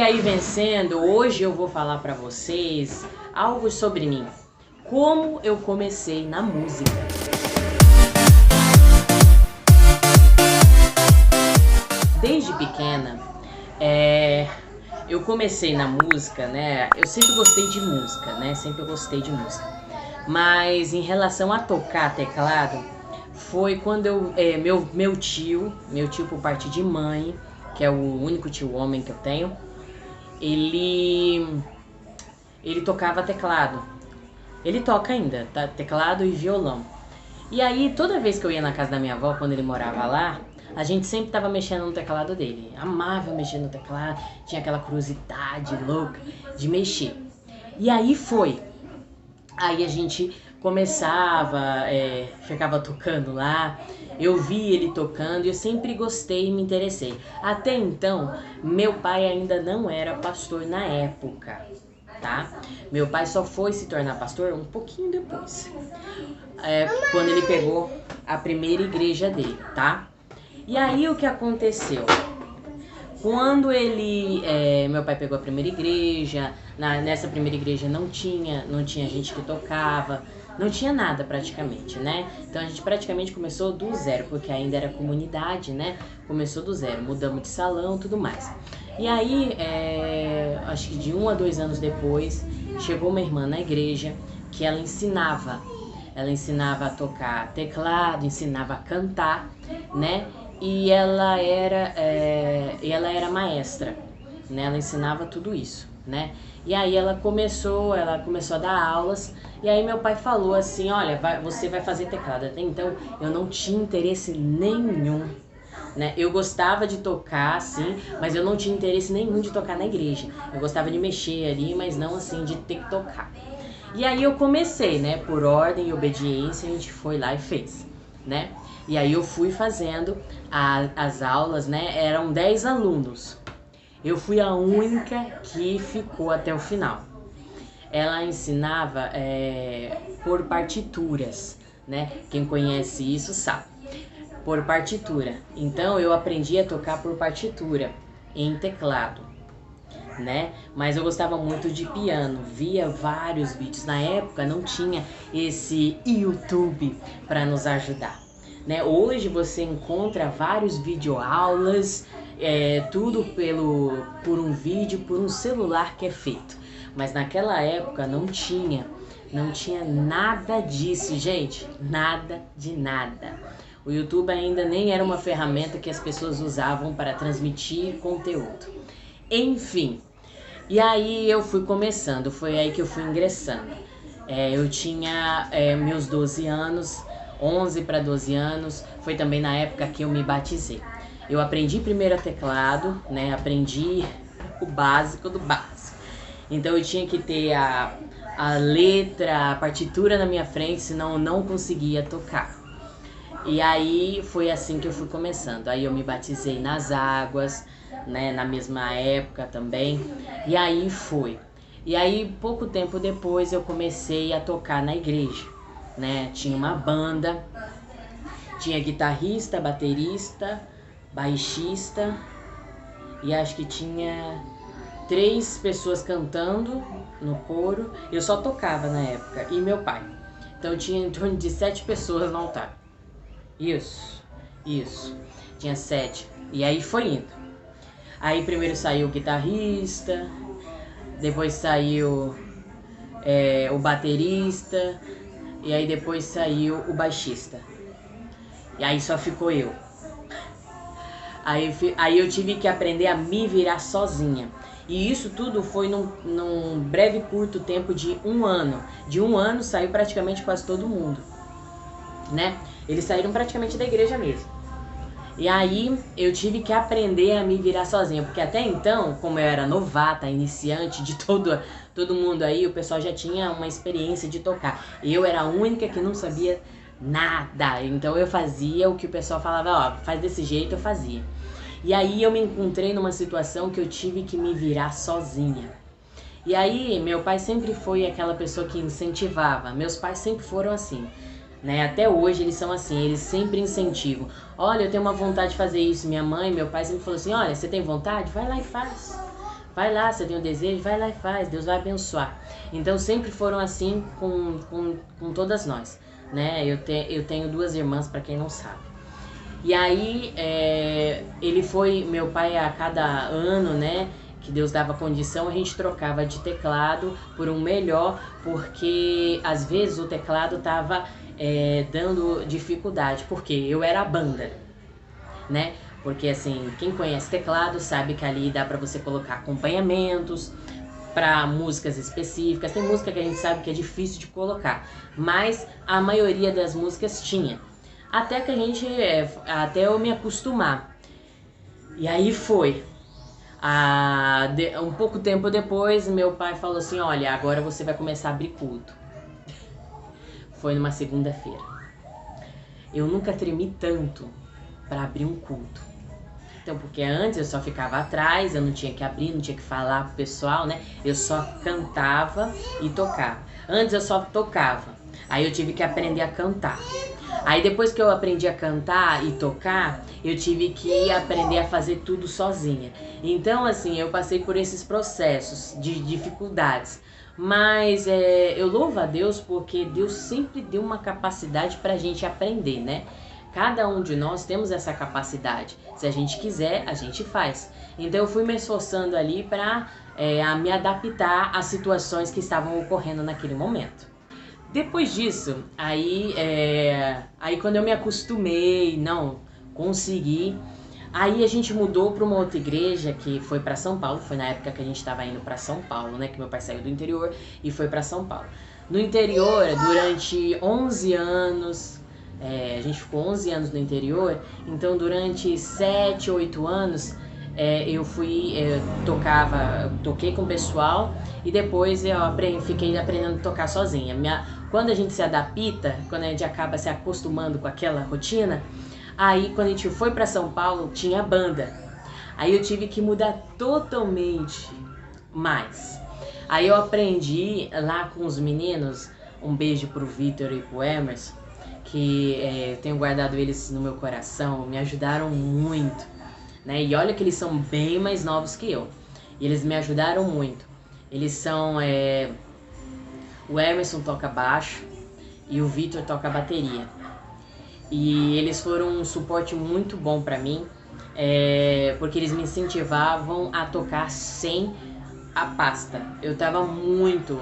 aí, vencendo, hoje eu vou falar pra vocês algo sobre mim. Como eu comecei na música. Desde pequena, eu comecei na música, né? Eu sempre gostei de música, né? Sempre gostei de música. Mas em relação a tocar teclado, foi quando meu tio por parte de mãe, que é o único tio homem que eu tenho, ele tocava teclado. Ele toca ainda, tá? Teclado e violão. E aí, toda vez que eu ia na casa da minha avó, quando ele morava lá, a gente sempre tava mexendo no teclado dele. Amava mexer no teclado, tinha aquela curiosidade louca de mexer. E aí foi. Aí a gente começava, ficava tocando lá, eu vi ele tocando e eu sempre gostei e me interessei. Até então, meu pai ainda não era pastor na época, tá? Meu pai só foi se tornar pastor um pouquinho depois, quando ele pegou a primeira igreja dele, tá? E aí o que aconteceu? Quando meu pai pegou a primeira igreja, nessa primeira igreja não tinha gente que tocava, não tinha nada praticamente, né? Então a gente praticamente começou do zero, porque ainda era comunidade, né? Começou do zero, mudamos de salão, tudo mais. E aí, acho que de 1 a 2 anos depois, chegou uma irmã na igreja que ela ensinava a tocar teclado, ensinava a cantar, né? E ela era maestra, né? Ela ensinava tudo isso, né? E aí ela começou a dar aulas, e aí meu pai falou assim, olha, você vai fazer teclado. Até então eu não tinha interesse nenhum, né? Eu gostava de tocar, sim, mas eu não tinha interesse nenhum de tocar na igreja. Eu gostava de mexer ali, mas não assim de ter que tocar. E aí eu comecei, né? Por ordem e obediência, a gente foi lá e fez, né? E aí eu fui fazendo as aulas, né? Eram 10 alunos. Eu fui a única que ficou até o final. Ela ensinava por partituras, né? Quem conhece isso sabe. Por partitura. Então eu aprendi a tocar por partitura, em teclado, né? Mas eu gostava muito de piano, via vários vídeos. Na época não tinha esse YouTube para nos ajudar, né? Hoje você encontra vários videoaulas, tudo por um vídeo, por um celular que é feito. Mas naquela época não tinha nada disso, gente, nada de nada. O YouTube ainda nem era uma ferramenta que as pessoas usavam para transmitir conteúdo. Enfim, e aí eu fui começando, foi aí que eu fui ingressando. Eu tinha meus 12 anos, 11 para 12 anos, foi também na época que eu me batizei. Eu aprendi primeiro teclado, né? Aprendi o básico do básico. Então eu tinha que ter a letra, a partitura na minha frente, senão eu não conseguia tocar. E aí foi assim que eu fui começando. Aí eu me batizei nas águas, né? Na mesma época também. E aí foi. E aí pouco tempo depois eu comecei a tocar na igreja, né? Tinha uma banda, tinha guitarrista, baterista, baixista e acho que tinha 3 pessoas cantando no coro. Eu só tocava na época, e meu pai. Então tinha em torno de 7 pessoas no altar. Isso. Tinha 7. E aí foi indo. Aí primeiro saiu o guitarrista, depois saiu o baterista, e aí depois saiu o baixista. E aí só ficou eu. Aí eu tive que aprender a me virar sozinha. E isso tudo foi num breve, curto tempo de 1 ano. De 1 ano saiu praticamente quase todo mundo, né? Eles saíram praticamente da igreja mesmo. E aí eu tive que aprender a me virar sozinha, porque até então, como eu era novata, iniciante de todo mundo aí, o pessoal já tinha uma experiência de tocar. Eu era a única que não sabia nada, então eu fazia o que o pessoal falava, ó, faz desse jeito, eu fazia. E aí eu me encontrei numa situação que eu tive que me virar sozinha. E aí meu pai sempre foi aquela pessoa que incentivava, meus pais sempre foram assim, né? Até hoje eles são assim, eles sempre incentivam. Olha, eu tenho uma vontade de fazer isso. Minha mãe, meu pai sempre falou assim, olha, você tem vontade? Vai lá e faz. vai lá, você tem um desejo, vai lá e faz, Deus vai abençoar. Então sempre foram assim com todas nós, né? Eu tenho 2 irmãs, para quem não sabe. E aí, meu pai a cada ano, né, que Deus dava condição, a gente trocava de teclado por um melhor, porque às vezes o teclado tava dando dificuldade, porque eu era a banda, né? Porque assim, quem conhece teclado sabe que ali dá para você colocar acompanhamentos para músicas específicas. Tem música que a gente sabe que é difícil de colocar, mas a maioria das músicas tinha. Até que até eu me acostumar. E aí foi. Um pouco tempo depois, meu pai falou assim, olha, agora você vai começar a abrir culto. Foi numa segunda-feira. Eu nunca tremi tanto para abrir um culto. Então, porque antes eu só ficava atrás, eu não tinha que abrir, não tinha que falar pro pessoal, né? Eu só cantava e tocava. Antes eu só tocava, aí eu tive que aprender a cantar. Aí depois que eu aprendi a cantar e tocar, eu tive que aprender a fazer tudo sozinha. Então, assim, eu passei por esses processos de dificuldades. Mas eu louvo a Deus porque Deus sempre deu uma capacidade pra gente aprender, né? Cada um de nós temos essa capacidade. Se a gente quiser, a gente faz. Então eu fui me esforçando ali para me adaptar às situações que estavam ocorrendo naquele momento. Depois disso, aí quando eu me acostumei, não consegui, aí a gente mudou para uma outra igreja que foi para São Paulo. Foi na época que a gente estava indo para São Paulo, né? Que meu pai saiu do interior e foi para São Paulo. No interior, durante 11 anos... a gente ficou 11 anos no interior, então durante 7, 8 anos toquei com o pessoal e depois eu fiquei aprendendo a tocar sozinha. Quando a gente se adapta, quando a gente acaba se acostumando com aquela rotina, aí quando a gente foi para São Paulo tinha banda, aí eu tive que mudar totalmente mais. Aí eu aprendi lá com os meninos, um beijo pro Vitor e pro Emerson, que eu tenho guardado eles no meu coração, me ajudaram muito, né? E olha que eles são bem mais novos que eu, e eles me ajudaram muito. Eles são... o Emerson toca baixo e o Vitor toca bateria. E eles foram um suporte muito bom pra mim, porque eles me incentivavam a tocar sem a pasta. Eu tava muito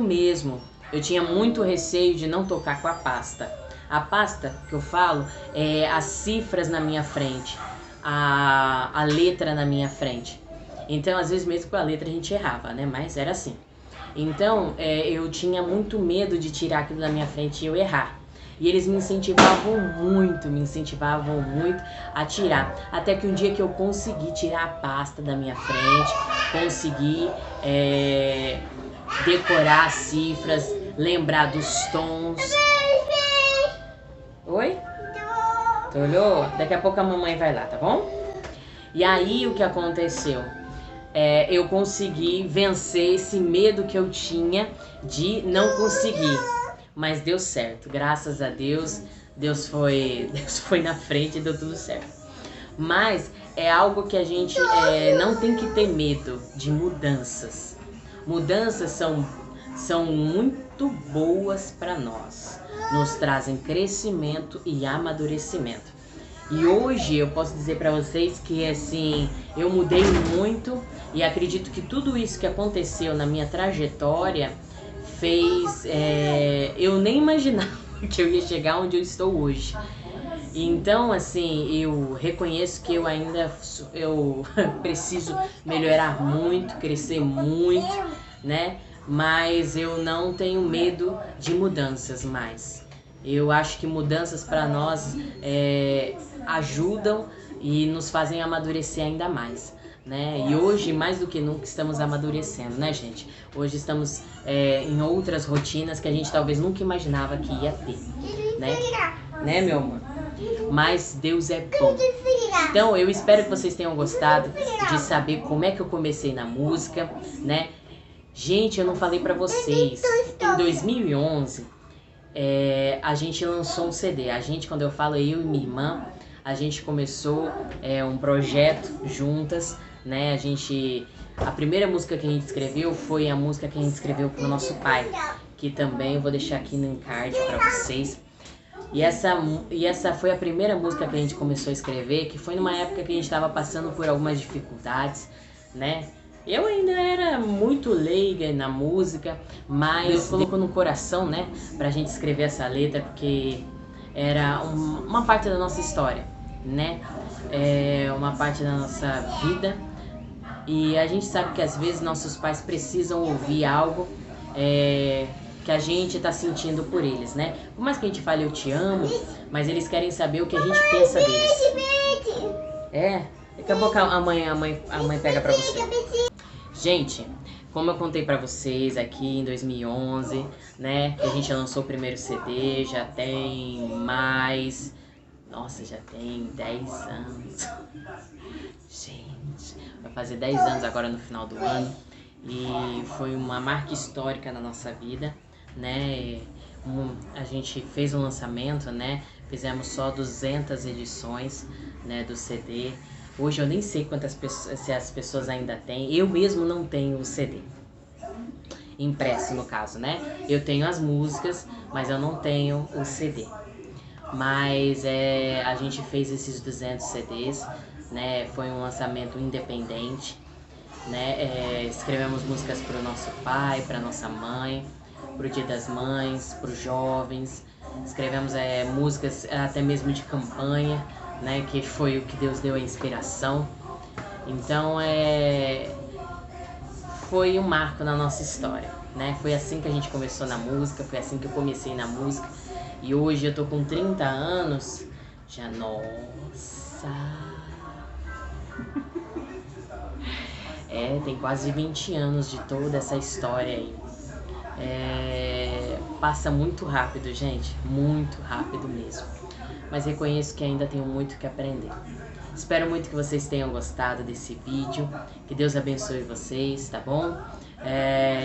mesmo. Eu tinha muito receio de não tocar com a pasta. A pasta que eu falo é as cifras na minha frente, a letra na minha frente. Então, às vezes mesmo com a letra a gente errava, né? Mas era assim. Então, eu tinha muito medo de tirar aquilo da minha frente e eu errar. E eles me incentivavam muito a tirar. Até que um dia que eu consegui tirar a pasta da minha frente, consegui decorar as cifras, lembrar dos tons. Oi? Tu olhou? Daqui a pouco a mamãe vai lá, tá bom? E aí o que aconteceu? Eu consegui vencer esse medo que eu tinha de não conseguir. Mas deu certo, graças a Deus. Deus foi na frente e deu tudo certo. Mas é algo que a gente não tem que ter medo de mudanças. Mudanças são muito boas para nós. Nos trazem crescimento e amadurecimento. E hoje eu posso dizer para vocês que assim, eu mudei muito e acredito que tudo isso que aconteceu na minha trajetória fez eu nem imaginava que eu ia chegar onde eu estou hoje. Então, assim, eu reconheço que eu ainda preciso melhorar muito, crescer muito, né? Mas eu não tenho medo de mudanças mais. Eu acho que mudanças para nós ajudam e nos fazem amadurecer ainda mais, né? E hoje, mais do que nunca, estamos amadurecendo, né, gente? Hoje estamos em outras rotinas que a gente talvez nunca imaginava que ia ter, né? Né, meu amor? Mas Deus é bom. Então, eu espero que vocês tenham gostado de saber como é que eu comecei na música, né? Gente, eu não falei pra vocês. Em 2011, a gente lançou um CD. Quando eu falo eu e minha irmã, a gente começou um projeto juntas, né? A primeira música que a gente escreveu foi a música que a gente escreveu pro nosso pai, que também eu vou deixar aqui no encarte para vocês. E essa foi a primeira música que a gente começou a escrever, que foi numa época que a gente estava passando por algumas dificuldades, né? Eu ainda era muito leiga na música, mas Deus colocou no coração, né, pra gente escrever essa letra, porque era uma parte da nossa história, né? Uma parte da nossa vida. E a gente sabe que às vezes nossos pais precisam ouvir algo que a gente tá sentindo por eles, né? Por mais que a gente fale eu te amo, mas eles querem saber o que a gente pensa deles. Daqui a pouco a mãe pega pra você. Gente, como eu contei pra vocês aqui em 2011, né, que a gente lançou o primeiro CD, já tem mais... Nossa, já tem 10 anos. Gente, vai fazer 10 anos agora no final do ano. E foi uma marca histórica na nossa vida, né? A gente fez um lançamento, né? Fizemos só 200 edições, né, do CD. Hoje eu nem sei quantas pessoas, se as pessoas ainda têm. Eu mesmo não tenho o CD impresso, no caso, né? Eu tenho as músicas, mas eu não tenho o CD. Mas a gente fez esses 200 CDs, né? Foi um lançamento independente, né? Escrevemos músicas para o nosso pai, para nossa mãe, para o Dia das Mães, para os jovens. Escrevemos músicas até mesmo de campanha, né, que foi o que Deus deu a inspiração. Então foi um marco na nossa história, né? Foi assim que a gente começou na música, foi assim que eu comecei na música. E hoje eu tô com 30 anos, já, nossa... tem quase 20 anos de toda essa história aí. Passa muito rápido, gente, muito rápido mesmo. Mas reconheço que ainda tenho muito que aprender. Espero muito que vocês tenham gostado desse vídeo. Que Deus abençoe vocês, tá bom?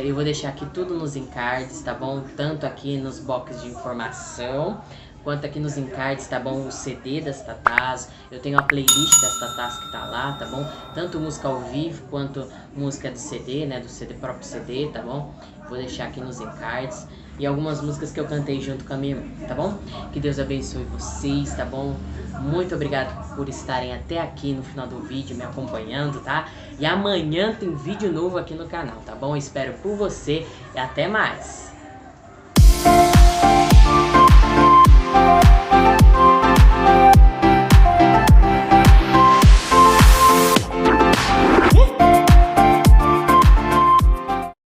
Eu vou deixar aqui tudo nos encardes, tá bom? Tanto aqui nos boxes de informação, quanto aqui nos encardes, tá bom? O CD das Tatás, eu tenho a playlist das Tatás que tá lá, tá bom? Tanto música ao vivo, quanto música do CD, né? Do CD, próprio CD, tá bom? Vou deixar aqui nos encardes. E algumas músicas que eu cantei junto com a minha irmã, tá bom? Que Deus abençoe vocês, tá bom? Muito obrigado por estarem até aqui no final do vídeo, me acompanhando, tá? E amanhã tem vídeo novo aqui no canal, tá bom? Espero por você e até mais!